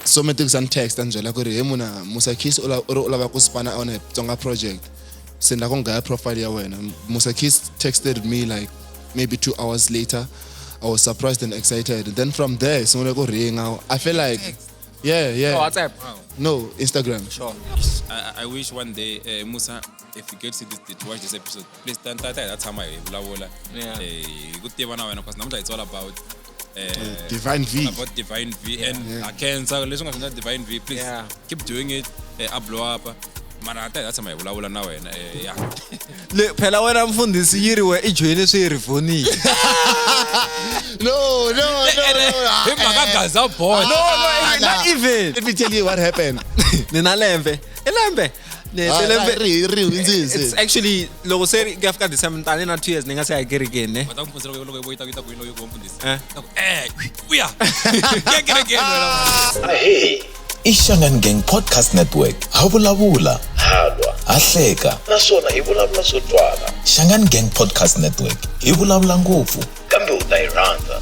so many things and text and like muna Musa Keys ola ku spana on a Xitsonga project senda konga profile ya wena. Musa Keys texted me like maybe 2 hours later. I was surprised and excited. Then from there, so when I go ring out, I feel like, yeah. Oh, WhatsApp? Wow. No, Instagram. Sure. I wish one day, Musa, if you get to watch this episode, please don't that's how my Lawola. Yeah. Good day one hour because now it's all about Divine V. About Divine V and I can so listen to that Divine V. Please keep doing it. Blow up. Man, that's my Lawola now. Yeah. Phela wena mfundisi yiriwe ijoyine swirifoni. No. Not even. Let me tell you what happened. Lembe. It's actually logo say gafka December tani na 2 years ninga say again ne. But I'm considering logo wait we are. Hey, Ishangan Gang Podcast Network. Habula halwa ahleka nasona ivulavula swo twala. Shangan Gang Podcast Network ivulavula ngopfu kambe utayirhandza.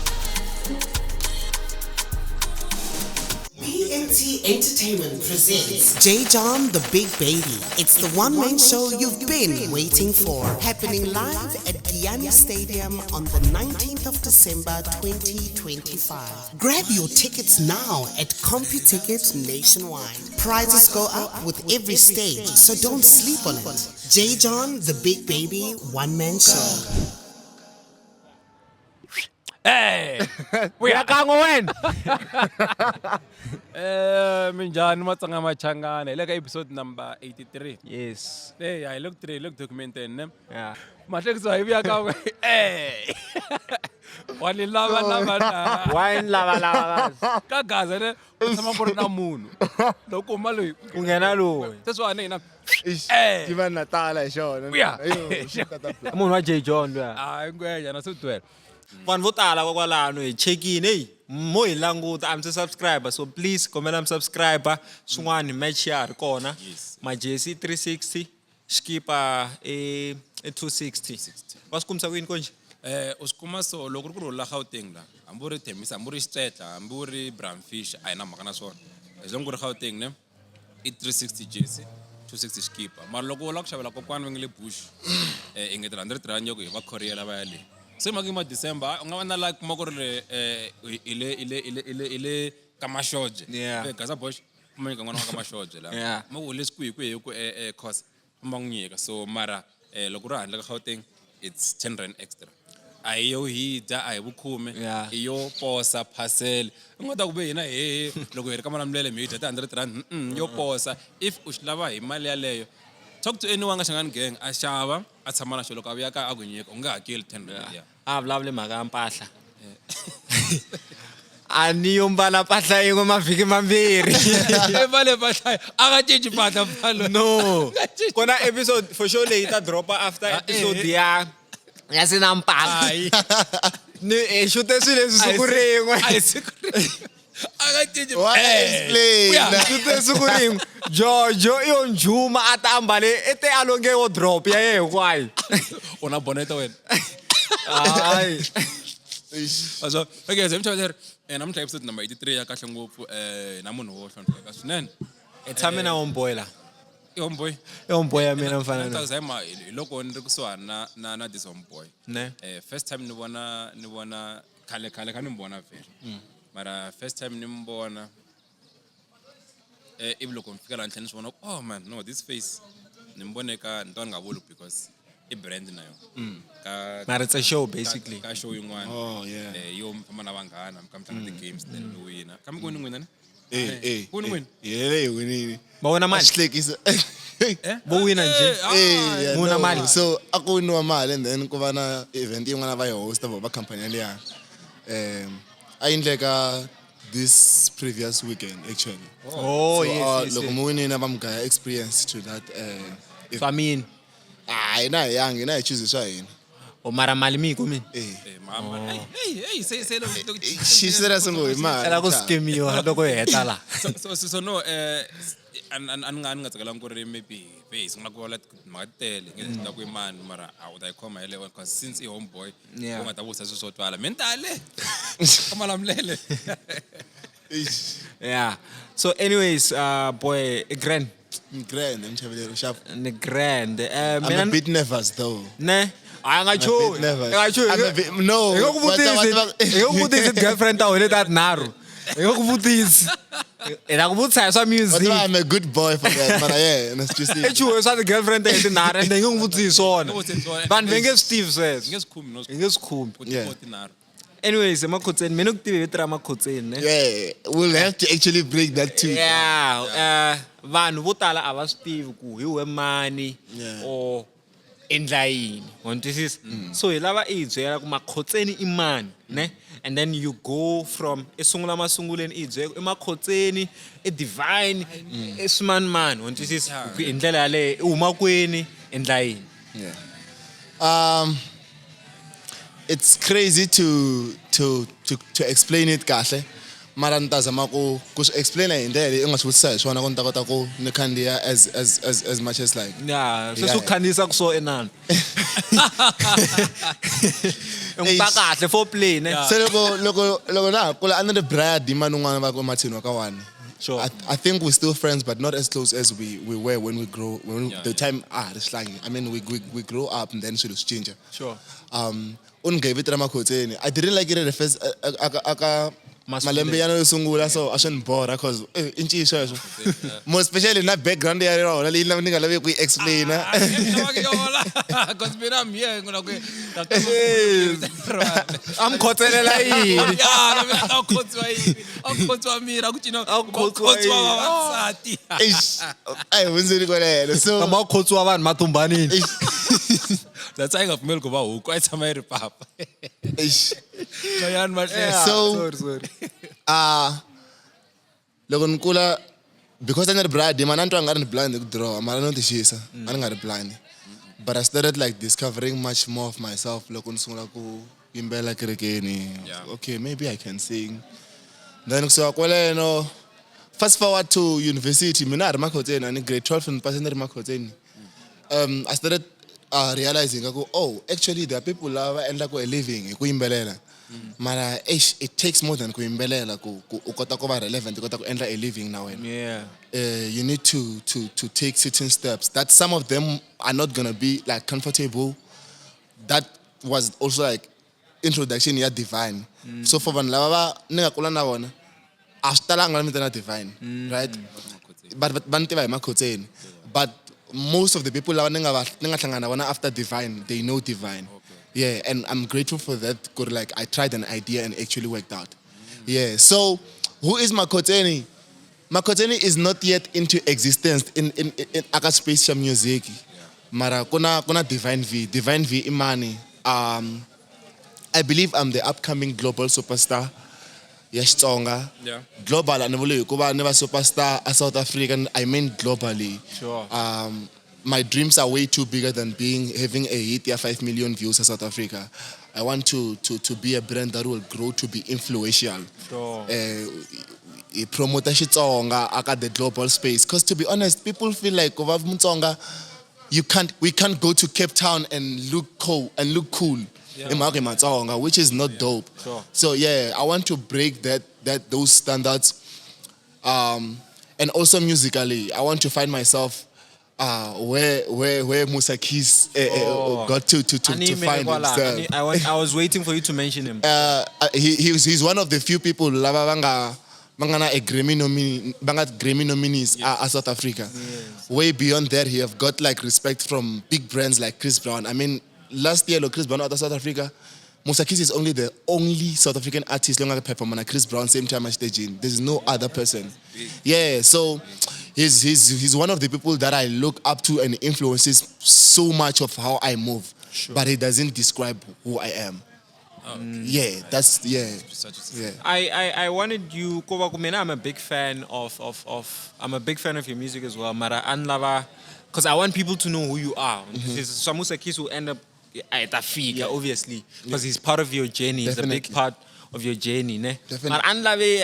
BNT Entertainment presents J. John the Big Baby. It's the one-man show you've been waiting for. Happening live at Giyani Stadium on the 19th of December 2025. Grab your tickets now at CompuTickets nationwide. Prizes go up with every stage, so don't sleep on it. J. John the Big Baby one-man show. Hey, we are going. Minjani matsanga machangane. Like episode number 83. Yes. Hey, I look documented. Yeah. Matlekso we are going. Hey. Wali lava. Wine lava. Ka gaza ne sama borna munhu. Loko maloyi Ungena lo. That's why nina. Hey. Given Natala show. Munhu wa J John lo. Ah, ngweja na sutwela. Vanhu vo tala kwakwalano hi check-in hey mo hi languta I'm subscriber so please komela subscriber swin'wana match ya ri kona majesi 360 skipa 260 wasikumisa kwini konje usikuma so loko ku rola Gauteng la amburi Thembisa amburi Xitshetla amburi Bramfish ayina mhaka na swona ezongo ri Gauteng ne 360 jesi 260 skipa mara loko la ku xavela kokwana vengele bush ingetela 100 rand yoko hi va Korea lava yale se magima December unga vana like makorele ile kamashoje gaza bosh kumeka ngwana wa kamashoje la mo le siku ku course mangiyeka so mara loko ra handle ka Gauteng it's 10 rand extra ayo hida ayibukhume iyo posa parcel ngoda kube yina loko hi ri kamana mlele mi hida 100 rand yo posa if uhlava hi mali yaleyo talk to anyone Shangan Gang ashava atsamana xolo ka vuya ka akunyeka unga hakeli 10 rand ya vulavule mhaka mpahla ani yombala mpahla yin'we mavhiki mambirhi vale mpahla aka cinci mpahla mpfalo no kona episode for sure leyi ta dropa after episode ya sina mpahla ni shute swilo leswi siku rin'we siku rin'we Jojo iyo njuma atambale ete alonge wo drop ya yeye kwayi una boneta wena ay also okay so mthatha namhla episode number 83 ya kahle ngopfu na munhu wo hlonipha swinene etshame na homeboy la homeboy ya mina mfana na tazama loko ni ri kusuhana na this homeboy ne first time ni vona khale kani mbona vele mara first time ni mbona ibuloko ngifika la nhleni sibona oh man no this face nimboneka ntwana ngabulu because I brand nayo mara it's a show basically ka show yin'wana oh yeah yo mfama na vanghana mkamhlanga the games then lo wina kami kuni n'wina ne kuni wina yele winini ba wona mali hlekisa bo wina nje muna mali so akuniwa mali and then kuva na event yin'wana va yi hosta va company leya ayindleka this previous weekend actually oh yes loko muwinini abamgaya experience to that famine na yangi na choose swa yini o mara mali mi kumi mama hey say lo she said asingo imali la ku skemiwa loko heta la so no an ngatsakela ngori maybe face ngina ku wala matele ngezinto ku imani mara awuta ikhoma hele because since I homeboy ungata busa sosotwala mentale kama lamlele Yeah. So anyways, boy, grand. Grand, I'm sharp. Grand. I'm a bit nervous though. Ne? I'm a bit nervous. I'm a bit, no. Ngokubutisa girlfriend tawo le that naro. Ngokubutisa. Ngokubutisa sa music. But I'm a good boy for that. But yeah, and it's just Echuwe sa girlfriend tayo naro and ngokubutisa sona. Ban venge Steve says. Ngesikhumbi. Yeah. Anyways, emakhotseni mina ukutibe betra emakhotseni. Yeah, we'll have to actually break that too. Yeah. Vanhu vo tala a va swi tivi ku hi we mani or endla yini. Wantisisa? So hi lava i byela ku makhotseni i mani, ne? And then you go from esungula masunguleni i byela emakhotseni e divine esman man. Wantisisa? Indlela yale uma kweni endla yini. Yeah. It's crazy to explain it kahle. Mara ntazama ku explain in there engasho shona konta kota ku nikhandiya as much as like. Yeah, so khandisa kuso enani. Ngipaka kahle for play ne. So loko na kula under the brand man un'wana va ku Martin wa ka one. Sure. I think we're still friends, but not as close as we were when we grow. The time it's like I mean we grow up and then should change. Sure. I didn't like it at the first. Malembe yana yosungula so I shouldn't bore because inchisho more especially in that background there la lina ninga la ku explain because mina I'm here ngona ku I'm khotselela yini akhotswa mira ku tshino akhotswa vavasati ai wenzeni kolelo so kama khotswa vanhu matumbanini that's why ngapfumeli ku va huku a tshama ri papa so loko nkula because I'm not blind man I'm not blind to draw I'm not tishisa I'm not blind but I started like discovering much more of myself loko nsungula ku yimbela kerekeni okay maybe I can sing then kusuka kwaleno fast forward to university mina ari makhotseni ani grade 12 and passing ari makhotseni I started realizing actually there are people lava endla ku a living hi ku yimbelela mara it takes more than ku yimbelela ku ukota ku va relevant ukota ku endla a living now you need to take certain steps that some of them are not going to be like comfortable. That was also like introduction ya divine so for vanhu lava ninga kula na vona a swi talanga mitana divine right but bantiva hi makhotseni but most of the people lava ninga hlangana na vona after divine they know divine. Yeah, and I'm grateful for that. Good, like I tried an idea and actually worked out. Yeah. So, who is Makhotseni? Makhotseni is not yet into existence in aka space music. Mara kuna Divine V imani. I believe I'm the upcoming global superstar. Xitsonga. Yeah. Global and never superstar a South African. I mean globally. Sure. My dreams are way too bigger than having a hit 5 million views in South Africa. I want to be a brand that will grow to be influential. Sure. Promote Xitsonga at the global space. Because to be honest, people feel like we can't go to Cape Town and look cool which is not dope. Sure. So yeah, I want to break those standards. And also musically, I want to find myself where Musa Keys got to find himself. I was waiting for you to mention him. He's one of the few people bangana a Grammy nominees at South Africa. Yes. Way beyond that, he have got like respect from big brands like Chris Brown. I mean, last year, Chris Brown out of South Africa, Musa Keys is only the only South African artist long perform on Chris Brown same time as staging. There's no other person. Yeah, so he's one of the people that I look up to and influences so much of how I move. Sure. But he doesn't describe who I am. Yeah, that's yeah. I wanted you I'm a big fan of your music as well. Mara anlava because I want people to know who you are. So Musa Keys will end up at a figure, obviously, because he's part of your journey. He's a big part of your journey, ne? Definitely.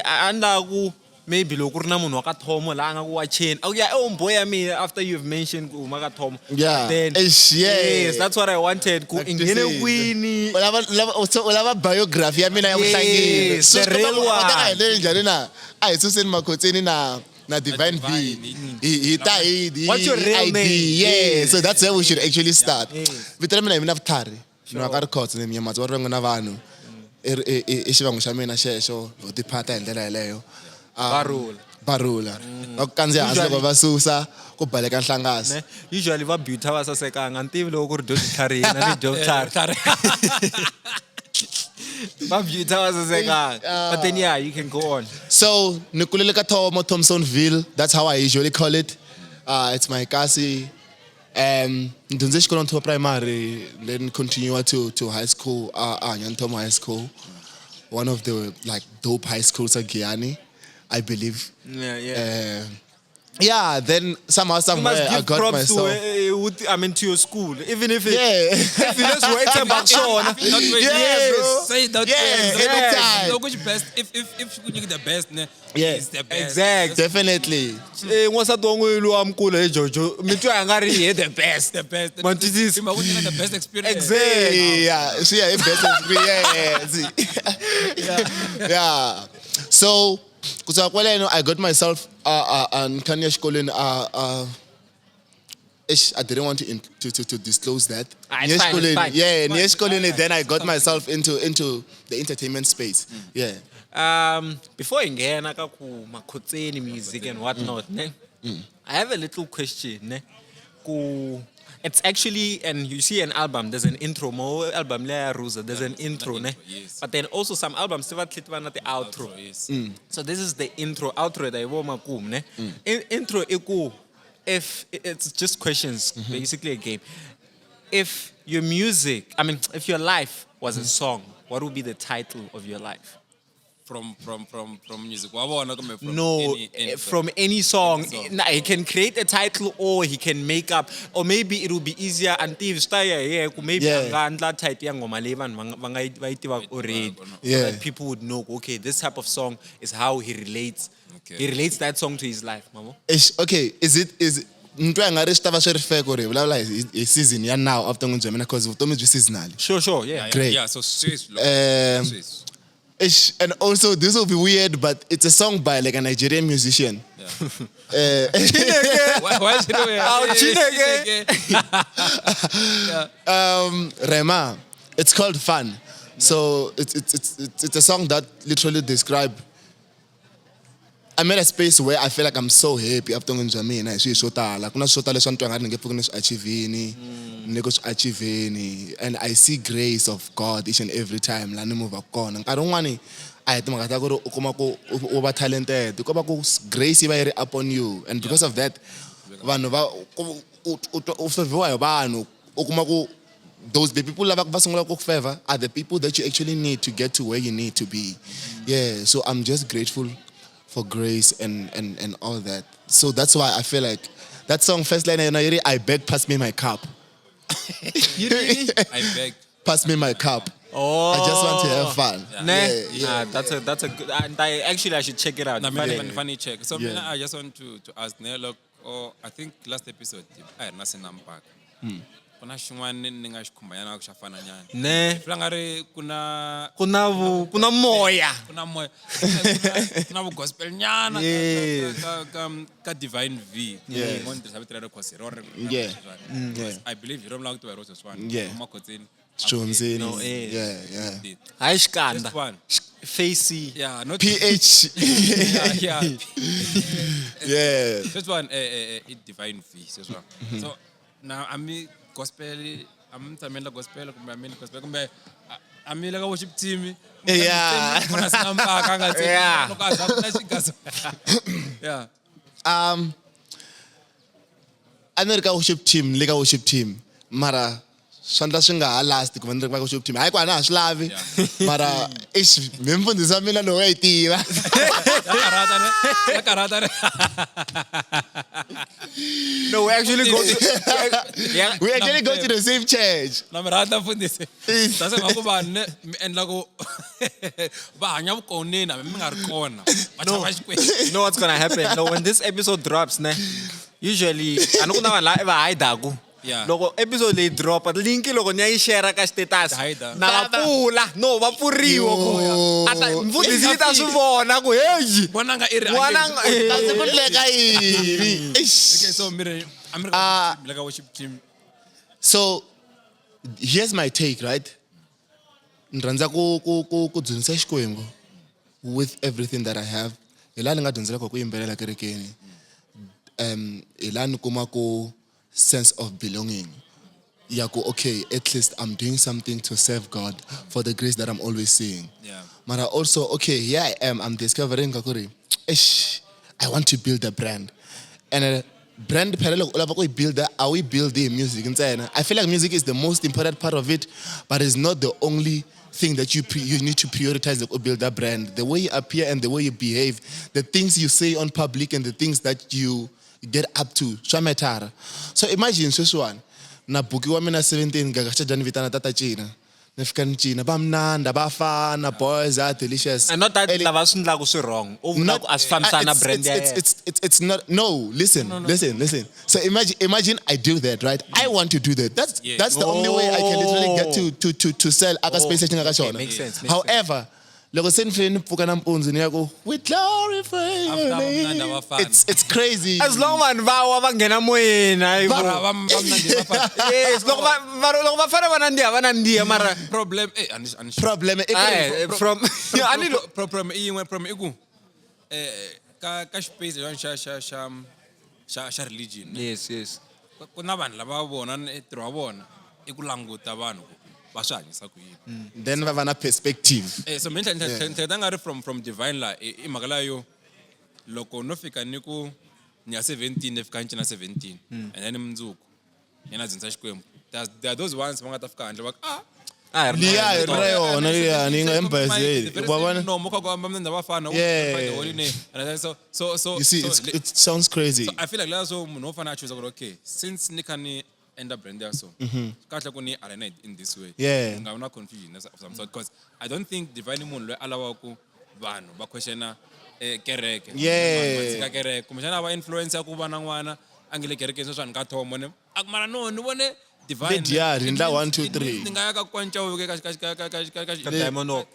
Anlave maybe loko ri na munhu wa ka Thomo la nga ku watcheni boy I mean after you've mentioned ku ma ka Thomo Yeah. then yes that's what I wanted ku ingene kwini ulava biography ya mina ya vuhlangile Yes, the real one. Ata njhani na a hi suseni Makhotseni na Divine V hi ta hi What's your real ID. name? Yeah, so that's where we should actually start. Yes. Vito ra mina hi mina Vuthari ni wa ka Rikhotso ni mnyamazi wa rin'we na vanhu i xivango xa mina xexo ho tiphata hi ndlela yeleyo barula va ku kandziya hansi loko va susa ku baleka nhlangasi ne usually va beauty va sasekanga ntivi loko ku ri Dodi Tlharihini na ni Joe Tlhari va beauty va sasekanga but then yeah you can go on. So ni kulele ka Thomo Thompsonville, that's how I usually call it. It's my kasi. Ndonze xikolo Thomo primary, then continue to high school, Thomo High School. One of the like dope high schools at Guyana, I believe. Yeah, then somehow You somewhere must I give got props myself. to your school, even if it, Yeah. if you just wait about Sean. Bro. Say that. anytime. So which best? If you get the best, ne? Yeah. It's the best. Exactly. Definitely. Ngosa dongo ilu amkule Jojo. Mitu angari the best. The best. Mantisis. You might get the best experience. Exactly. Yeah, she had best experience. Yeah. So, I got myself on Kanye Shkolin. I didn't want to disclose that. It's fine, it's fine. Yeah, near Shkolin, then I got myself into the entertainment space. Yeah. Before ingena ka ku Makhotseni music and whatnot, ne? I have a little question, ne? It's actually, and you see an album, there's an intro, more album Lea Ruza, there's an intro, ne? Yes. But then also some albums, the outro. Yes. So this is the intro, outro, ne? Intro, if it's just questions, basically a game. If your music, if your life was a song, what would be the title of your life? From music. From No, any from any song. Nah, he can create a title or he can make up, or maybe it will be easier until maybe angandla title yang ngoma le vanhu va nga already, so that people would know. Okay, this type of song is how he relates. Okay. He relates that song to his life, mamo. Okay, is ntwa nga ri xitava swi ri fair ku ri vulavula hi season ya now after ngunjamina because vutomi byi seasonal. Sure, yeah. Great. Yeah, so Swiss. Swiss. And also this will be weird, but it's a song by like a Nigerian musician. Why is it Rema. It's called Fun. So it's a song that literally describes. I'm at a space where I feel like I'm so happy after ngunjamina swi swo tala kuna swo tala leswi ntwa nga ri nge pfuki ni swi achievini ni ku swi achieveni, and I see grace of God each and every time la ni move kona. Nkarhi un'wani a hi timhaka ta ku ri u kuma ku u va talented, u kuma ku grace yi va yi ri upon you, and because of that vanhu va u favoriwa hi vanhu, u kuma ku those the people lava va sungula ku favor are the people that you actually need to get to where you need to be. Yeah, so I'm just grateful for grace and all that. So that's why I feel like that song first line I beg pass me my cup. I beg. Pass me my cup. Oh, I just want to have fun. Yeah. That's a good. And I should check it out. Funny check. So I just want to ask Nelok, or I think last episode I had nothing unpack. Kuna xin'wana ni nga xi khumbanyana ku xa fana nyana. Ne. Flangari kuna moya. Kuna vu gospel nyana ka Divine V. Yes. Mo ndzi sabitela request ro. Yeah. I believe you don't like to wear roses one. Yeah. Makhotseni. Jonzini. Yeah. Hayi This xikanda. one. Facey. Yeah, not PH. yeah. Yeah. This one Divine V. This one. So now gospel, I'm tamela gospel, gospel, I'm like a worship team. Yeah. Yeah. I'm not a worship team, like a worship team. Mara swandla swi nga ha last ku vandle va worship team hayi kwana a swi lavi mara me mfundhisi wa mina lowu yi tiva ya karata ne No, we actually go to we actually go to the same church na mirata mfundhisi sase ngaku vanhu ne mi endla ku va hanya vukoneni hambi mi nga ri kona va chava xikwembu. You know what's gonna happen? No, when this episode drops, ne, usually I know kuna vanhu lava haidaku. Yeah. Loko episode leyi drop, link loko ni ya yi share ka status. Hide. Na va pfula. No, va pfuriwa ku. Ata mfundhisi yi ta swi vona ku hey. Vonanga i ri Vonanga kasi ku endleka yini okay, so mire I'm like a worship team. so here's my take, right? Ni rhandza ku dyondzisa Xikwembu with everything that I have. Hi laha ni nga dyondzela ku yimbelela kerekeni. Hi laha ni kumaka sense of belonging. Yeah, okay, at least I'm doing something to serve God for the grace that I'm always seeing. Yeah. But also, okay, here I am, I'm discovering I want to build a brand. And brand builder, are we building music? I feel like music is the most important part of it, but it's not the only thing that you need to prioritize to build a brand. The way you appear and the way you behave, the things you say on public and the things that you get up to. So imagine this one. Na buki wa mina 17 gagacha jani vitana tata China. Nefika ni China bamnanda bafana boys are delicious. And not that lava swindla ku swi wrong. Not as famsana brand. It's not listen. So imagine I do that, right? I want to do that. That's the only way I can literally get to sell aka space station aka shona. Makes sense. However, loko senifeni pfuka na mpunzi ni yako we glorify your name. It's crazy. As long man va nghena moyeni hayi yes loko va fana vanandiya mara Problem from problem yin'we problem i ku ka space xa religion. yes Ku na vanhu lava vona ntirho wa vona i ku languta vanhu va swi hanyisa ku yini. Then va na perspective. So mina ngari from divine la i mhaka layo loko no fika ni ku ni ya 17 ni fika na 17 and then mundzuku yena dzinza Xikwembu. There are those ones va nga ta fika handle va Liya rayona liya ni nga embassy. No mo ka go amba mna vafana so You see, it sounds crazy. So I feel like so munhu ofana choose okay, since ni can end up brand there so kahle ku ni arena in this way. Yeah. Nga una confusion of some sort because I don't think divine munhu lo alawa ku vanhu ba questiona kereke. Yeah. Kereke kumshana va influencer ku vana n'wana angile kereke so swa ka thomo ne akumara no ni vone divine Rinda 1 2 3 ninga ya ka kwantsa uke ka diamond walk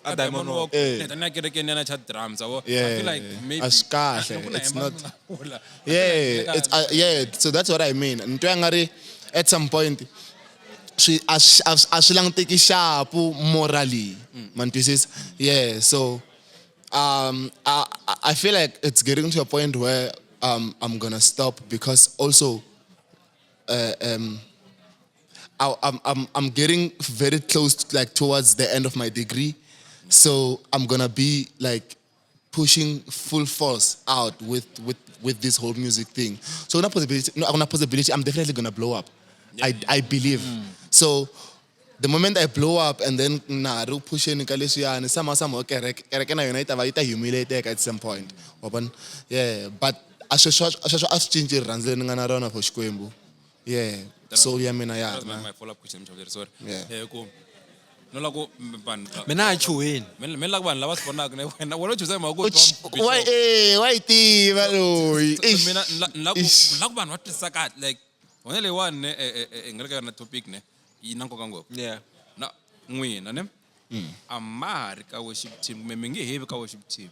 na kereke ni na chat drums abo. I Yeah, feel like maybe it's not. So that's what I mean. Ntwangari at some point she ashilang teki sharp morally. Man says so I feel like it's getting to a point where I'm gonna stop because also I'm getting very close to, towards the end of my degree, so I'm gonna be pushing full force out with this whole music thing. So no possibility, I'm definitely gonna blow up. I believe. So the moment I blow up and then pushing somehow kereke na yona ita humiliate at some point. Yeah, but I should change it run for Xikwembu. Yeah. So yeah, that's my follow-up question. Sorry. Yeah. Cool. No lago ban. mina achuweni Men lago ban lava spona ne wena wona chuza ma go. Why ti baloyi. Lago ban what is sakat like wona le one ngireka na topic ne ina nkoka ngopfu. yeah Na n'wina ne amari ka worship team me nge heavy ka worship team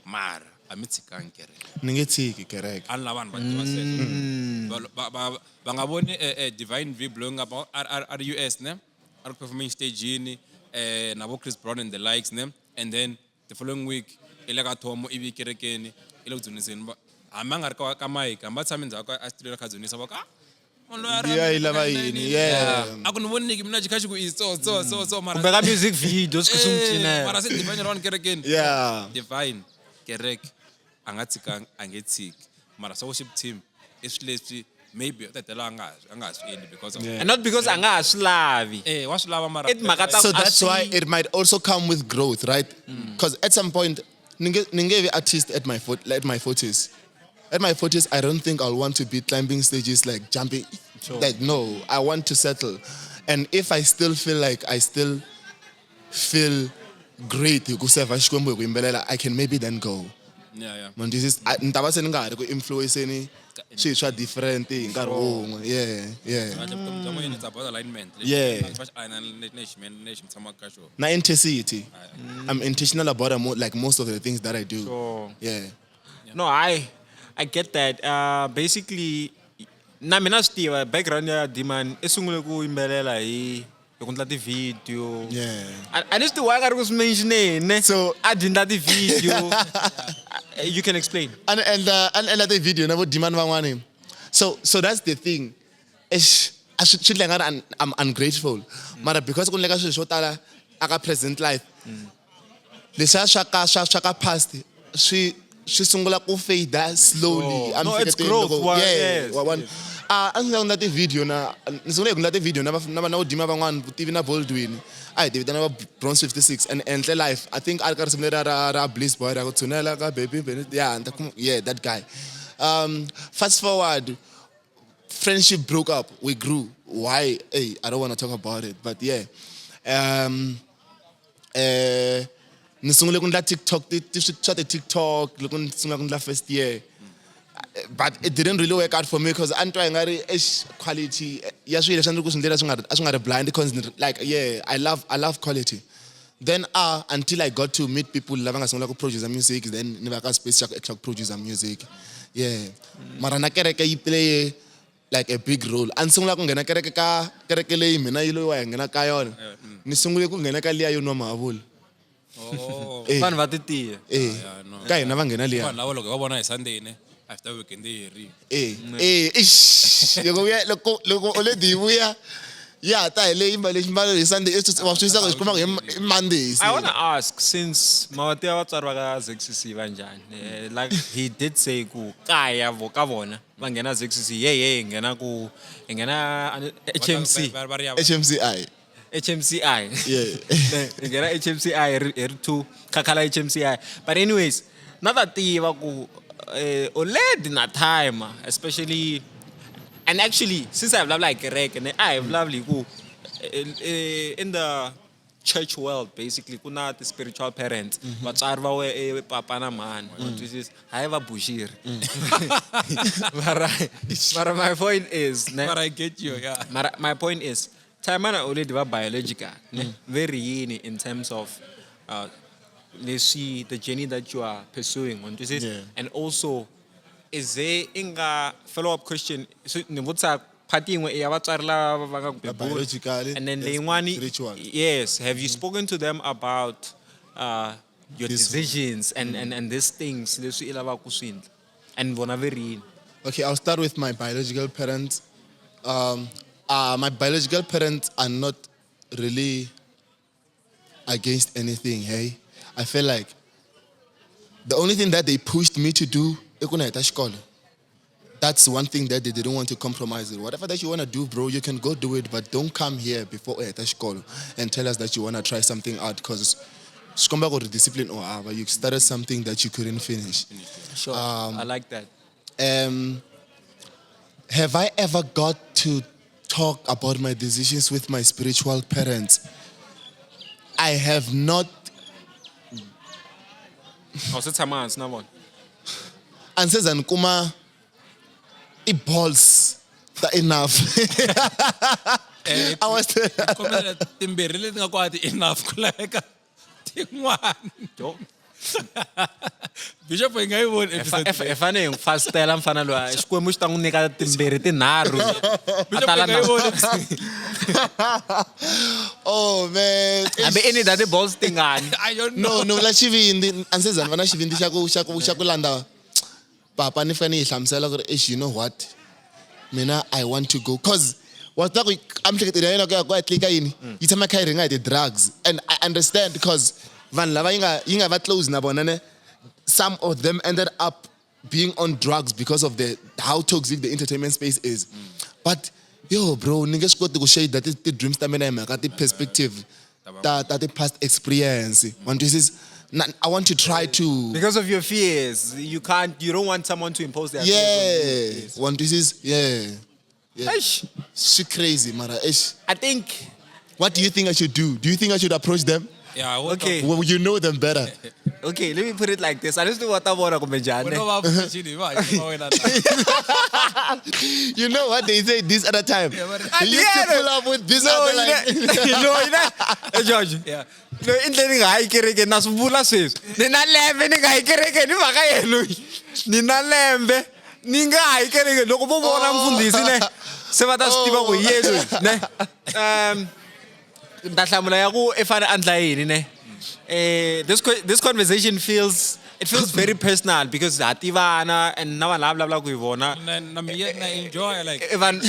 mara amitsikang kereke Ningetsiki kereke. alla vanhu va nga voni divine v blowing up RUS ne are performing stage in na vo Chris Brown and the likes ne and then the following week ile ka thomo ivi kerekeni ile kudzuniseni ba amanga ri ka mic amba tshame ndzaka a studio ka dzunisa va ka Yeah, ilava yini. Yeah. akunivoniki mina chikhachi ku is so mara kumbe ka music videos kusumthina mara se divine ron kerekeni Yeah. divine kereke angatsikang angetsiki mara so worship team is leswi maybe utatela anga swi endli because of And not because anga aslavi. wa swi lava mara It makata So that's asi- why it might also come with growth, right? Because at some point, ninge artist at my 40s. At my 40s, I don't think I'll want to be climbing stages like jumping. Like no, I want to settle. And if I still feel like I still feel great, I can maybe then go. yeah Man, this is ntaba se nga ri ku influence ni swilo swa different hi nkarhi wun'we. Yeah. it's about alignment Yeah. Na intensity. I'm intentional about like most of the things that I do. Sure. Yeah. No, I get that. Basically, na mina swi tiva background ya Demand i sungule ku yimbelela hi ku endla ti-video. Yeah. A ni swi tivi a nga ri ku swi mention-ene. So- a dyi endla ti-video. You can explain. And the video na vo demand van'wani. So that's the thing. I'm ungrateful. Mara because ku ndleka swilo swo tala aka present life. Leswa swa ka past swi sungula ku fade slowly. No, it's growth. Yes. A ndzi nga ndla video na ndzi nga ndla video na vo dima van'wani vutivi na Baldwin. I did na Bronze 56 and endle life. I think I got some ra Bliss boy ra go tunela ka baby. Yeah, that guy. Fast forward, friendship broke up. We grew. Why? Hey, I don't want to talk about it, but yeah. Nisungule kundla TikTok, the TikTok, nisungule kundla first year. But it didn't really work out for me because I'm trying quality. Yes, we are blind because like yeah, I love quality. Then until I got to meet people loving us like produce music, then never got space to produce music. Yeah. Marana kereke you play like a big role. And sungula kungena kereke le mina yilo wa ngena ka yona. Ni sungule kungena ka liya yo no mavul. oh Vanhu va ti tiya. Ka hina va ngena liya. lavo loko va vona hi Sunday ne after weekend herile Loko already vuya ya ta ile imbale ximbalo hi Sunday wa swi saka xikhoma hi Mondays. I want to ask, since mawati ya vatswari va ka ZXC va njhani, like he did say ku kaya ka vona va nghena ZXC hey nghena ku nghena HMC HMCI. HMCI. Yeah. Nghena HMCI here to kakhala HMCI. But anyways, na ta tiva ku already na time, especially. And actually, since I've loved like kereke, I've loved ku in the church world, basically, kuna the spiritual parents. Vatswari va we papa na mani, which is hayiva bushiri. But my point is, but I get you yeah my point is, time ana already va biological, very yini in terms of let's see the journey that you are pursuing, and also. Is there inga follow-up question? So nivutsa party ingwe ya vatswari lava va nga ku bebula. Biologically, And then yes, the yin'wani, spiritual. yes, have you spoken to them about your decisions and these things leswi I lava ku swi endla and vona very yini? Okay, I'll start with my biological parents. My biological parents are not really against anything, hey? I feel like the only thing that they pushed me to do, that's one thing that they didn't want to compromise with. Whatever that you want to do, bro, you can go do it, but don't come here before and tell us that you want to try something out because discipline or you started something that you couldn't finish. Sure, I like that. Have I ever got to talk about my decisions with my spiritual parents? I have not. And says and kuma balls that enough. I was timbirhi leti nga kwati enough ku laveka tin'wana Bishop hi nga yi voni episode I fane hi n'wi fastela mfana loyi xikwembu xi ta n'wi nyika timbirhi tinharhu Bishop hi nga yi voni oh man hambi I need the balls tingani. I don't know no la xivindi ansezani vana xivindi xa ku landa papa ni fane hi hlamusela ku ri you know what mina I want to go cause what's that I'm thinking yena ku ya ku atlika yini yi tshama kha yi ringa hi the drugs and I understand because vanhu lava yi nga va close na bona ne some of them ended up being on drugs because of how toxic the entertainment space is. But yo, bro, niggas got to shade that the dreams that I got the perspective, that the past experience. One is I want to try to Because of your fears, you don't want someone to impose their fears on you. One is Eish. she crazy, Mara. I think. What do you think I should do? Do you think I should approach them? Yeah, Okay. Well, you know them better. Okay, let me put it like this. I just know what I want to You know what they say this at a time. They used to pull up with this other like. George. Yeah. No, indleni nga hayi kereke na swivula sweswi. Ni na lembe ni nga hayi kereke ni mhaka yenu. Ni na lembe ni nga hayi kereke loko vo vona mfundhisi ne se va ta swi tiva ku yelo ne. Ndahlamula ya ku efana andla yini ne. This conversation feels very personal because hativana and na vanhu lava vulavulaka hi vona. Na enjoy like Evan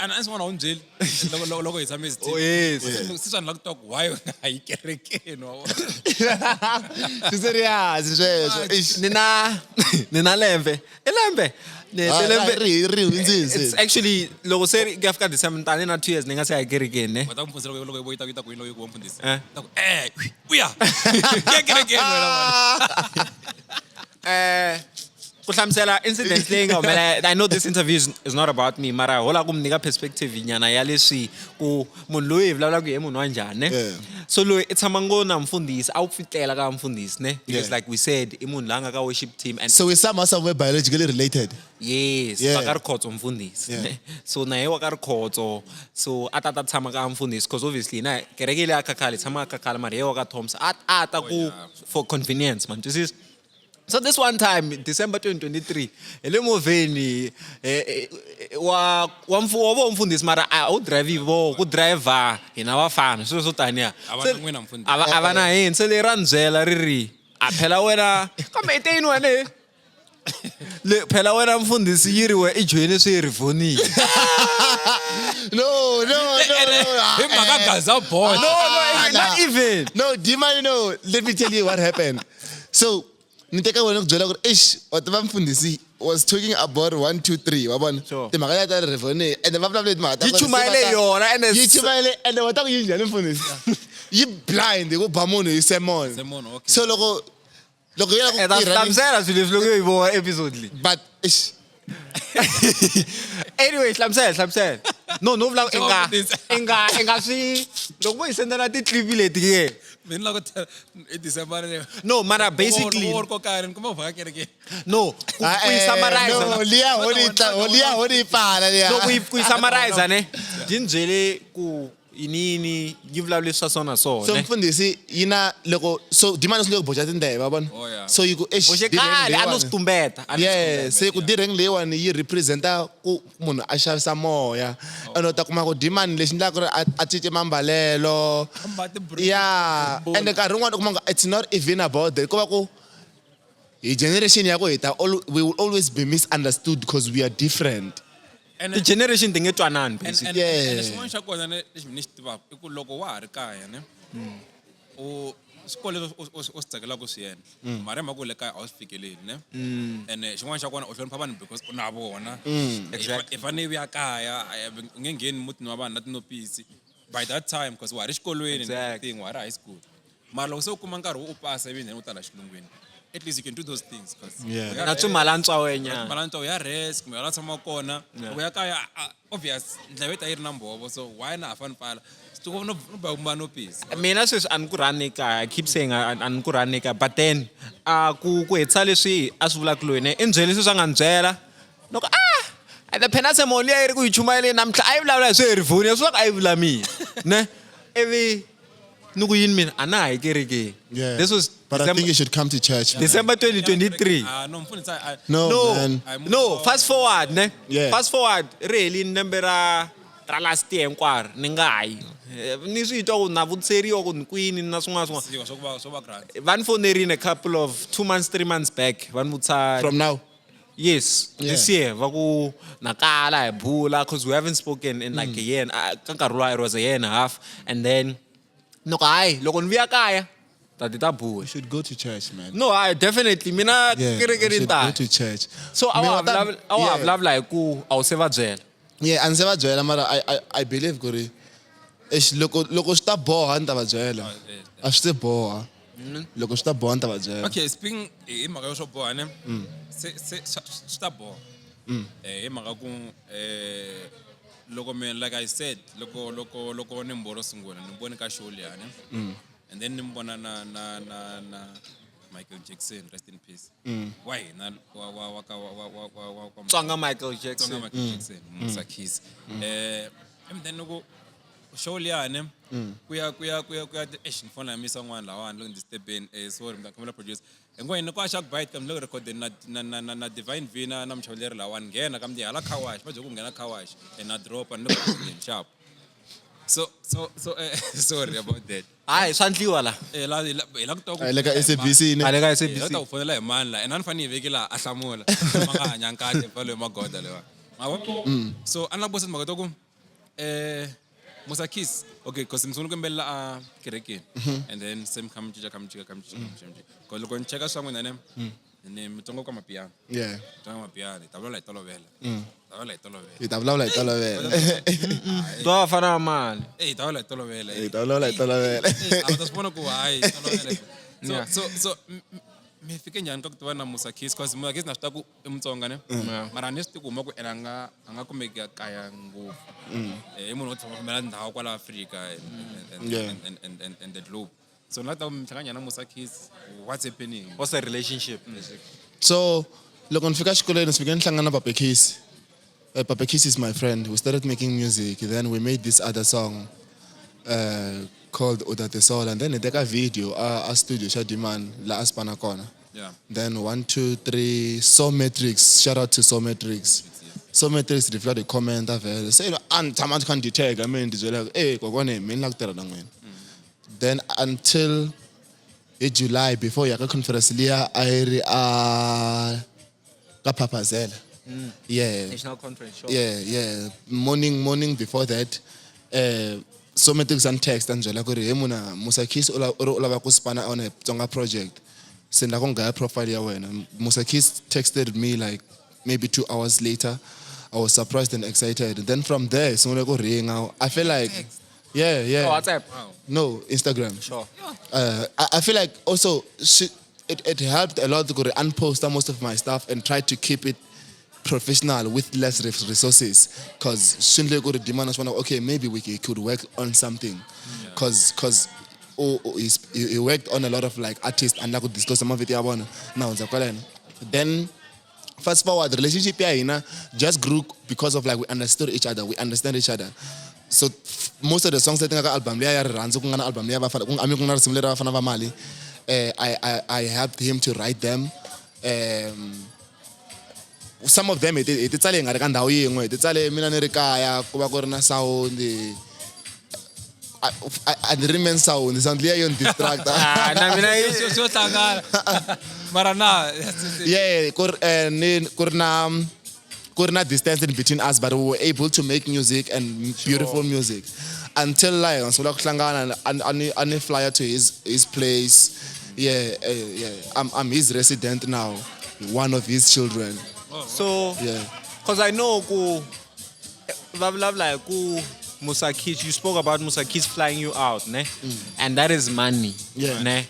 and as one on jail logo is amazing. Oh yes. This one like talk why I kereke no. Serious. Nina lembe. Elembe. It's actually logo se ke afika December tani na 2 years ninga se ayikerekeni ne. Wata mfundisi logo boyita kuita kuino yuko mfundisi. Uya. Kereke no. Kuhlamsela incidents leyi nga humelela. I know this interview is not about me, mara hola ku mnika perspective nyana ya leswi ku munhu loyi vulavula ku hi munhu wa njhani ne. So loyi I tshama ngo na mfundhisi a wu fitlela ka mfundhisi ne, because like we said I munhu la nga ka worship team and So we're somewhere biologically related. yes, Yeah. va ka ri khotso mfundhisi. Yeah. So na yehe wa ka ri khotso, so a ta tshama ka mfundhisi because obviously na kereke leyi ya Kakhala tshama ka Kakhala mara yehe wa ka Thomas a ta ku for convenience man. This is so this one time December 2023 ele moveni wa mfundhisi mara u drive vo ku driver hina vafana sweswo taniya avana hini se leri ra ni byela riri a phela wena kambe I teni wena le phela wena mfundhisi yiriwe I joyine swi rivoni. No. No, not even. No, Dima, let me tell you what happened. So, Niteka wena kujola ku whatever mfundisi was talking about 1 2 3 wabona Sure. timhaka leti ta revone and vulavula leti mhaka Yi chumayele yona and yi chumayele and wata ku yinjhani mfundhisi yi blind ku ba munhu hi sermon. Okay. So loko yena ku tirha Hlamsela swilo leswi loko hi vona episode leyi. but Anyway, hlamsela. No vula inga swi loko vo hi sendela ti-clip leti ke. Then like December. No, mara basically no ku yi summarize. no liya hodi pala liya. No ku yi summarize ne. Ji ni byele ku inini yi vulavule swa so na so So ne. mfundhisi yina loko so Dima swi le ku boxa tindleve wabona. Oh, yeah. So yi ku Boxe khale a no swi tumbeta. yeah se ku dirheng leyiwani yi representa ku munhu a xavisa moya and ta kuma ku Dimani lexi endlaka ku ri a cince mambalelo yeah and nkarhi wun'wana u kuma ku it's not even about that ko va ku hi generation ya ku we will always be misunderstood because we are different. And The generation ti nge twanani basically. Yeah. xin'wana xa kona lexi ni xi tivaka I ku loko wa ha ri kaya ne u swikolo leswi u swi tsakelaka swi yena mara hi mhaka ku le kaya a wu swi fikeleli ne and xin'wana xa kona u hlonipha vanhu because u na vona Exactly. i fane i vuya kaya u nge ngheni mutini wa vanhu na tinopisi by that time because wa ha ri xikolweni Exactly. wa ha ri high school mara loko se u kuma nkarhi wo u pasa ivi then u tala xilungwini at least you can do those things Yeah. Na swimalantswa wenya. malantswa ya rest kumbe la tshama kona loko ya kaya obvious ndleve ta yi ri na mbhovo so why na afani pala sitoko no ba manopisi Mina sweswi a ni ku rhani kaya. I keep saying a ni ku rhani kaya but then ku hetisa leswi a swi vulaka loyi ne I ni byele leswi swa nga ni byela loko the penase moli ya yi ri ku yi chumayele namuntlha a yi vulavula hi swi herivhoni swi ka a yi vula mina ne ivi ni ku yini mina a na ha yi kerekeni. Yeah. This was But I think you should come to church. December 2023. no mfundhisi No, man. No, fast forward ne. Yeah. Fast forward really lembe ra last year hinkwaro ni nga hayi. Ni swi twa ku na vutiseriwa ku ni kwini na swin'wana. swo va grant Van fonerini a couple of 2 months 3 months back van vutisa From now. yes Yeah. this year va ku nakala hi bula because we haven't spoken in like a year ka nkarhi luwa it was a year and a half and then loko hayi loko ni vuya kaya You should go to church, man. No, I definitely. Mina Yeah, kere you should go ta. to church. So I have love like ku awuseva byela. Yeah, and seva byela mara I believe kuri loko swi ta boha ni ta va byela. A swi se boha. Loko swi ta boha ni ta va byela. Okay, speaking hi mhaka yo swo boha ne se swi ta boha hi mhaka ku loko me like I said loko ni mboro sungula ni mboni ka show liya ne and then ni mbona na Michael Jackson, rest in peace. Why na wa Xitsonga Michael Jackson. Musa Keys. And then go show liya ne kuya action phone mi songwana lawan lo disturb sorry mkamela produce ngoyini kwa shark bite kam lo record na divine vina na mchaveleri lawan ngena kamdi hala kawash baje kungena kawash and na drop and look sharp so sorry about that Hayi swandliwa la. la kutoku Like SABC ne. Aleka la SABC. ta ufonela hi mani la and anifani iveki la ahlamula manga hanya nkade palo emagoda lewa mabo so anlabosa magotoku Musa Keys, okay, because I'm going to a kereke, and then same come chicha. Because look on check us someone name, and then tongo come piano. Yeah. Tongo piano. Tabla like tolovela. Tabla like tolovela. It habla like tolovela. Do afana man. Hey, tabla like tolovela. It habla like tolovela. I was born to why tolovela. So me fike njani ka kutiva na Musa Keys because Musa Keys na swi ta ku I Mutsonga ne mara ni swi ti kuma ku anga kumeka kaya ngopfu I munhu wo tshama kumela ndhawu kwala Africa and the globe so na ta mhlanganya na Musa Keys what's happening What's the relationship? So, loko nifika xikolweni sifike ni hlangana na Papa Keys. Papa Keys is my friend. We started making music. Then we made this other song called Udate Soul. And then we take a video, a studio, Shadiman, La Aspana Kona. Yeah. Then 1, 2, 3, Soul Matrix. Shout out to Soul Matrix. Soul Matrix reflect the comment of it. Say, and Taman can detect. I mean, like, hey, go on, main like that. Then until July, before Yaka Conference, I Papa Zell. Yeah. National conference, sure. Yeah. Morning before that, so many and text and like Musa Keys ola ku spana on a Xitsonga project. Senda konga profile ya wena. Musa Keys texted me like maybe 2 hours later. I was surprised and excited. Then from there, so I go ring out. I feel like yeah. Oh, WhatsApp. No, Instagram. Sure. I feel like also it helped a lot to go unpost most of my stuff and try to keep it professional with less resources. Because shouldn't go to demand us okay, maybe we could work on something. Because he worked on a lot of like artists and I could discuss some of it now. Then fast forward, the relationship here just grew because of like we understood each other, we understand each other. So most of the songs that I album I helped him to write them. Some of them it's all ngari ka ndhawu yin'we it's all mina ni ri kaya ku va ku ri na sound a ni ri men sound liya yo ni distract Na mina so hlangana mara na yeah ku ri na distance in between us but we were able to make music and beautiful music until like ngisuka ku hlangana ani flyer to his place I'm his resident now, one of his children. So, yeah, because I know Musa Keys, you spoke about Musa Keys flying you out, ne? And that is money, Yeah. ne?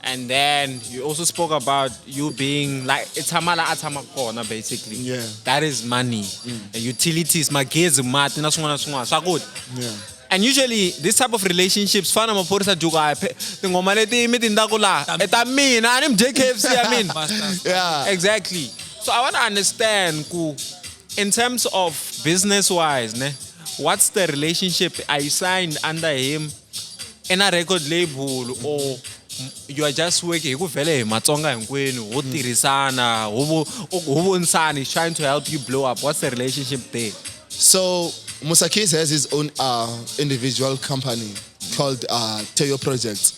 And then you also spoke about you being like it's hamala atamakona basically. Yeah. That is money. And utilities, magezi, mati, na swin'wana. So good. Yeah. And usually this type of relationships, fana maphorisa juga tingoma leti mi tindzaku la eta mina ani JKFC I mean. Yeah. Exactly. So I want to understand in terms of business wise, ne, what's the relationship? Are you signed under him in a record label or you are just working vele matsonga hinkwenu ho tirhisana ho bontshana is trying to help you blow up? What's the relationship there? So Musa Keys has his own individual company called Teo Project.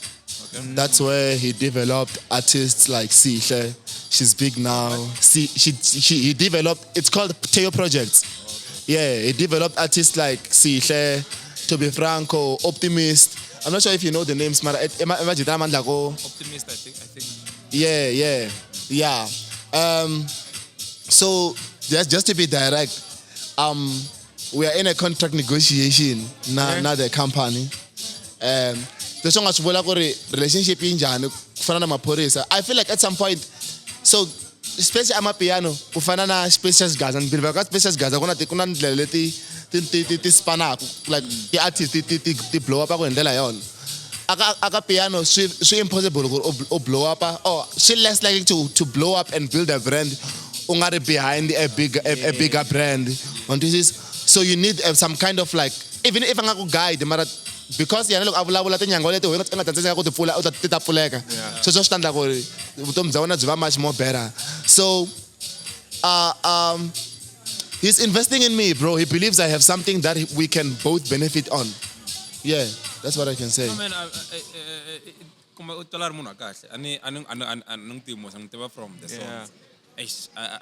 Okay. That's where he developed artists like Sihle. She's big now. He developed. It's called Teo Project. Okay. Yeah, he developed artists like Sihle, Toby Franco, Optimist. I'm not sure if you know the names, but Optimist, I think. Yeah. So just to be direct, we are in a contract negotiation na the company. The song as well relationship in maphorisa. I feel like at some point, so especially I'm a piano, kufana na spacious guys and bilva spacious guys. Kuna ndlela ti span up like the artist ti blow up ako ndlela yon. Aka piano so impossible or blow up or she less likely to blow up and build a brand ungari behind a bigger brand. And this is so you need some kind of like even if I'm guide mara because yana look avula tinyanga leti wena tsenga ku ti pfula u ta pfuleka so swo stand ku vutomi bya wena byi va much more better. So he's investing in me, bro. He believes I have something that we can both benefit on. Yeah, that's what I can say. I mean, from the songs.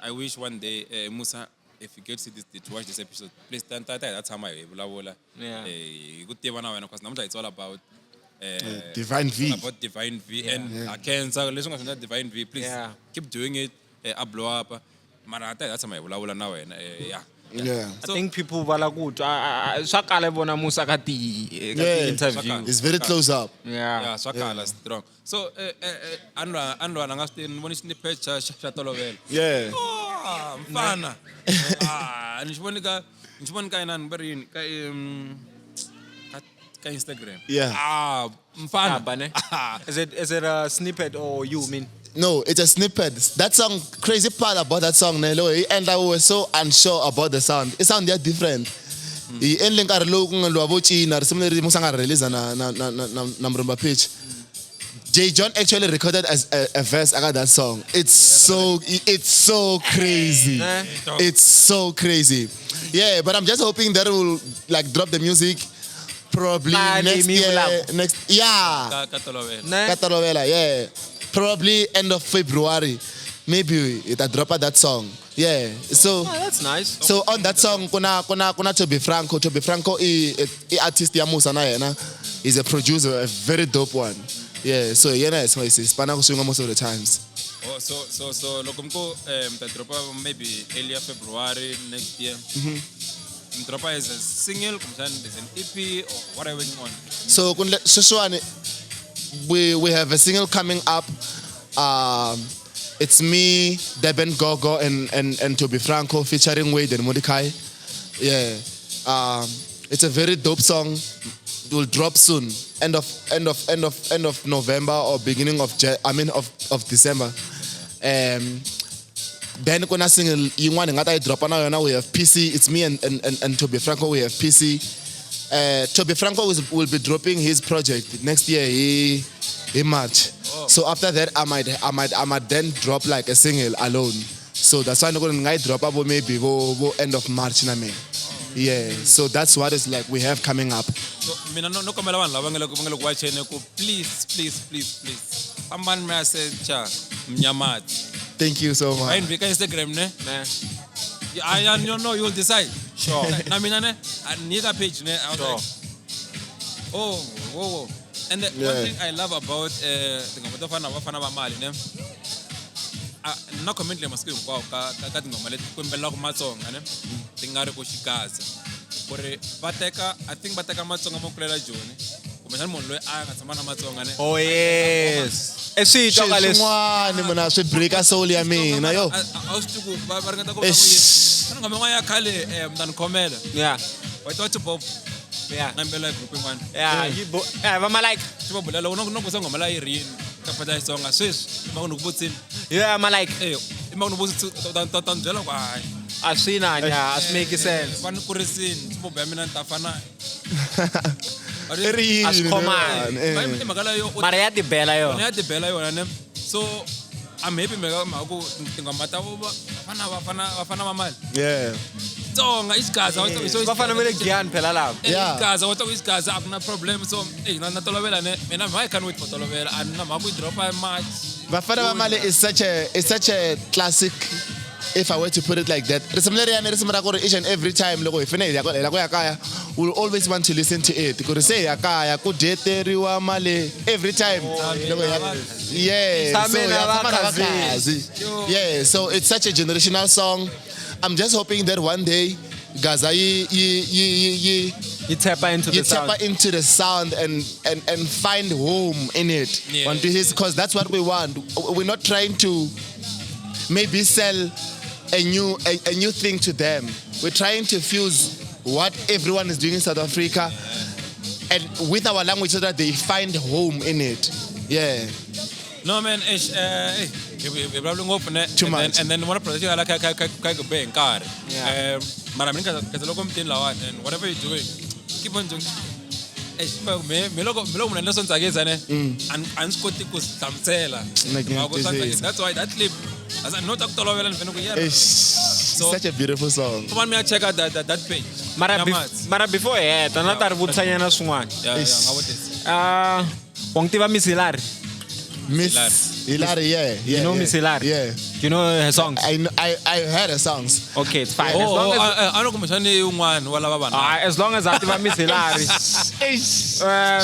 I wish one day Musa, if you get to watch this episode, please that's how my it's all about Divine V. About Divine V and I can so listen to Divine V. Please keep doing it. Blow up. That's how my now Yeah. I think people were good. Swakale bona Musa interview. It's very close up. Yeah, Swakala strong. So Andra nangastin one snippet Chatolovel. Yeah. Oh, mfana. Nishibona kainan bari ka Instagram. Yeah. Mfana. Is it a snippet or you mean? No, it's a snippet. That song, crazy part about that song, and I was so unsure about the sound. It sounded different. J. John actually recorded as a verse about that song. It's so crazy. It's so crazy. Yeah, but I'm just hoping that it will like drop the music probably next year. Catalovela, yeah. Probably end of February, maybe it'll drop that song. Yeah. So that's nice. So on that song, kuna To Be Franco. To Be Franco is artist ya Musa na yena. He's a producer, a very dope one. Yeah. So yena is Spana kusunga most of the times. Oh, so lokumko drop maybe earlier February next year. Drop as a single, is an EP or whatever you want. So we have a single coming up. It's me, Deben Gogo, and To Be Franco featuring Wade and Mordecai. Yeah. It's a very dope song. It will drop soon. End of November or beginning of December. Then kuna single one ngata drop now we have PC. It's me and To Be Franco. We have PC. To Be Franco will be dropping his project next year in March. So after that I might then drop like a single alone. So that's why I'm going to drop about maybe end of March na me. Yeah. So that's what it's like we have coming up. So mina no komela vanhu lava ngelo watch ku please. Amban message mnyamati. Thank you so much. Fine, we can Instagram ne. I don't know, you'll decide. Sure. Na mina ne, need a page ne. I was like, whoa. And the one thing I love about ngomotofana bamali ne. Na comment le maske ngwa ka ngoma le kwembela ku matsonga ne. Tingari ku xikaza. Kore I think bateka matsonga mo kulela joni. Oh yes. Xitsonga mona swi break a soul ya mina yo. Yeah. I thought about yeah. Nambela group one. Yeah, you mama like. Sibobula no kusonga mala irin kapata isonga swiss makunukubutsin. Yeah, mama like. Makunukubutsin tanjela kwa. Asina nya, as make sense. Van kurisin sibobe mina ntafana. As command. Maria de Bella yo. Maria de Bella yo. So I'm happy mago ngomata bafana mamal. Yeah. Songa isigaza bafana mele gian phela lapho. Yeah. Isigaza isigaza akuna problem so na tolovela ne mina I can't wait for tolovela and na maku drop a match. Bafana Mamale is such a classic if I were to put it like that, each and every time we'll always want to listen to it. Every time. Yeah, so it's such a generational song. I'm just hoping that one day Gaza you tap into the sound and find home in it. Because that's what we want. We're not trying to maybe sell a new thing to them. We're trying to fuse what everyone is doing in South Africa and with our language so that they find home in it. Yeah. No man, we're probably open too much. And then one project I like bang car. And whatever you're doing, keep on doing. That's why that clip. Such a beautiful song. Come on, me check out that page. Mara before another butsanyana sungwan. Wangtiva Misilari. Miss Hilary, yeah. You know Miss Hilary? Yeah. You know her songs? I heard her songs. Okay, it's fine. I don't as long as I Miss Hilary.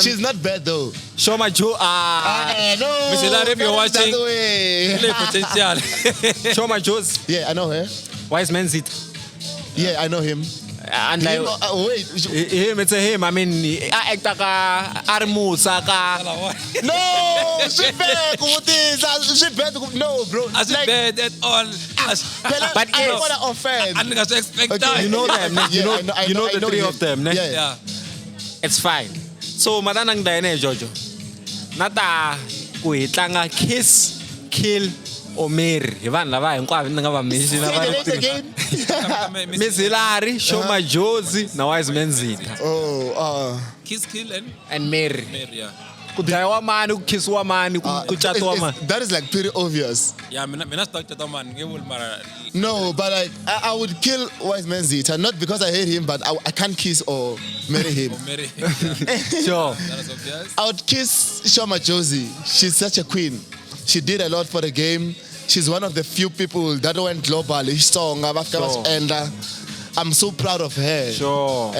She's not bad though. Show my Joe. No. Miss Hilary, if you're watching, Show my Joes. Yeah, I know her. Wise Man Zit. Yeah, I know him. And wait. Him, it's a him. I mean, Musa No, she bad. No, bro. As bad at all. But I don't want to offend. And I expect that. You know them. You know the three of them. Yeah. It's fine. So, madanang dayane Jojo. Nata kuitlanga kiss, kill, or marry. Ivan lava hinkwavo ni nga va mention Miss Hilary, Show my Josie, now Wise Man Zita. Kiss, kill, and marry. Yeah. Kudaiwa mani, kukisswa mani, kuchatwa mani. That is like pretty obvious. Yeah, I'm not talking to man. No, but like I would kill Wise Man Zita, not because I hate him, but I can't kiss or marry him. Sure. That is obvious. I would kiss Shoma Josie. She's such a queen. She did a lot for the game. She's one of the few people that went global. Xitsonga, and I'm so proud of her. Sure.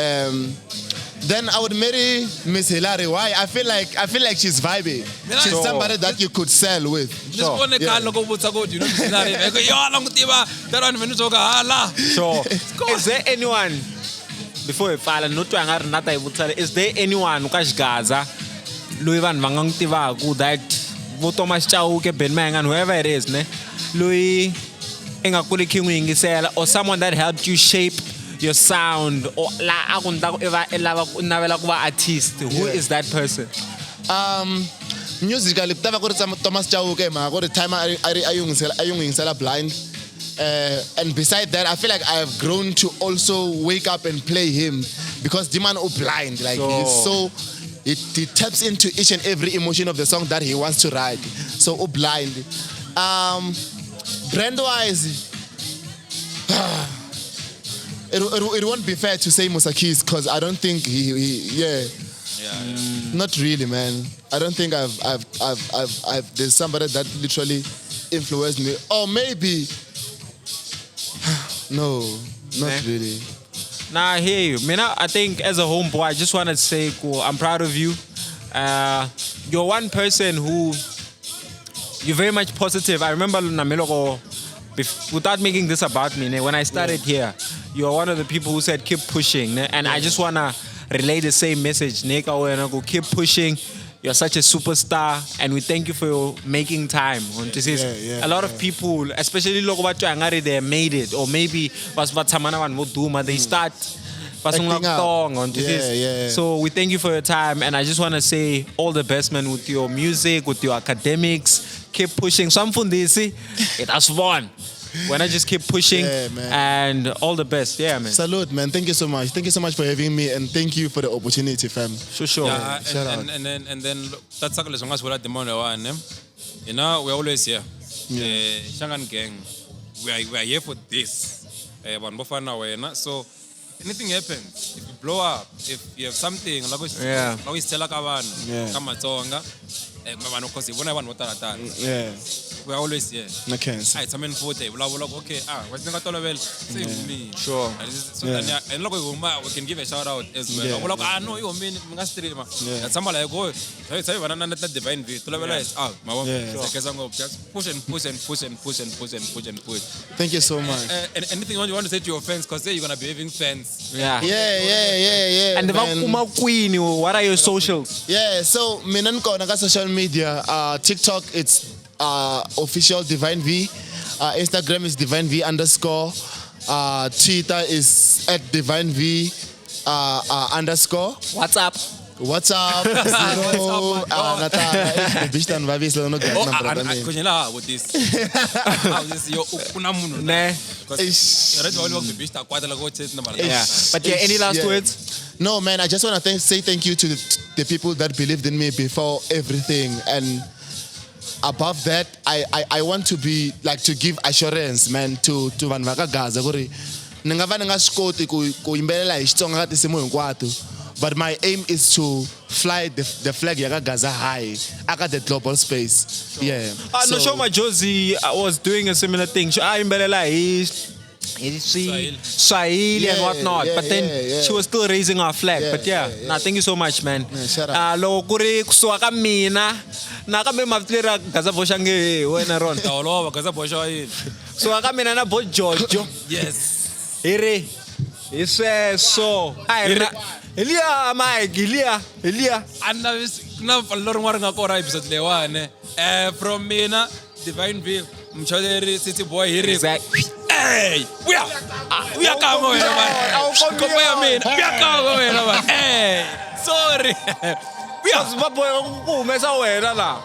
Then I would marry Miss Hilary. Why? I feel like she's vibey. She's somebody that you could sell with. Sure. Is there anyone before we fall is there anyone Gaza Louis Van Vangang that Thomas Chauke Ben Mang and whoever it is, Louis or someone that helped you shape your sound or artist? Who is that person? Musically, Thomas Chauke, the time I blind. And beside that, I feel like I have grown to also wake up and play him because the man is blind. Like he's so. He taps into each and every emotion of the song that he wants to write. So, blind. Brand-wise, it won't be fair to say Musa Keys because I don't think not really, man. I don't think I've there's somebody that literally influenced me. Or maybe, no, not really. Nah, I hear you. I think as a homeboy, I just want to say, cool, I'm proud of you. You're one person who, you're very much positive. I remember Namiloko, without making this about me, when I started here, you are one of the people who said, keep pushing. And I just want to relay the same message. Keep pushing. You're such a superstar, and we thank you for making time. A lot of people, especially they made it, or maybe they start. So we thank you for your time, and I just want to say all the best, man, with your music, with your academics. Keep pushing. It has fun. When I just keep pushing, and all the best. Yeah, man. Salute, man. Thank you so much. Thank you so much for having me, and thank you for the opportunity, fam. Sure. Yeah, and then that's exactly what we're at the moment. You know, we're always here. Shangan Gang, we are here for this. So anything happens, if you blow up, if you have something, mama cause yivona vanhu vo talatala Yeah. we are always here Na cancer. a hi tshameni futhi hi vulavula okay va ni nga tolovela se hi humile Sure. so and loko hi huma we can give a shout out as well Yeah. va vula ku no hi humile mi nga streama ya tshama la hi hi vana na divine v tolovela is out ma vona kesa ngopfu just push and push and push and push and push and push and push Thank you so much. and anything you want to say to your fans because you're gonna be having fans Yeah. And man. vakuma kwini, what are your socials? Yeah, so mina nikona ka social media, TikTok it's official Divine V, Instagram is Divine V _, Twitter is @DivineV _ What's up? WhatsApp 0 bishtan babis lo no get number konyela with this this yo kuna munhu Nah. because already all of the beast kwatela go chat number Yeah. But yeah, any last words? No man, I just want to say thank you to the people that believed in me before everything, and above that I want to be like to give assurance man to vanhu vakagaza ku ri ni nga va ni nga swi koti ku yimbelela hi Xitsonga ka tinsimu hinkwato, but my aim is to fly the flag ya ka Gaza high aka the global space. Yeah. No, Shoma Josie was doing a similar thing. I imbelela Swahili and whatnot, but then she was still raising our flag. But nah, thank you so much, man. Shout out. Loko kuri kusuka ka mina na kambe mavitleri Gaza Boshange wena ron. olova kaza bosha yini Kusuka ka mina na Bo Jojo. yes Here. Isweso. Elia Mike, Elia. anna kuna lori ngwari nga kora episode lewane from mina Divine V mcholeri city boy here Exactly. hey we are kama wena man kopo ya mina we are kama wena man hey sorry We are boy kumesa wena la.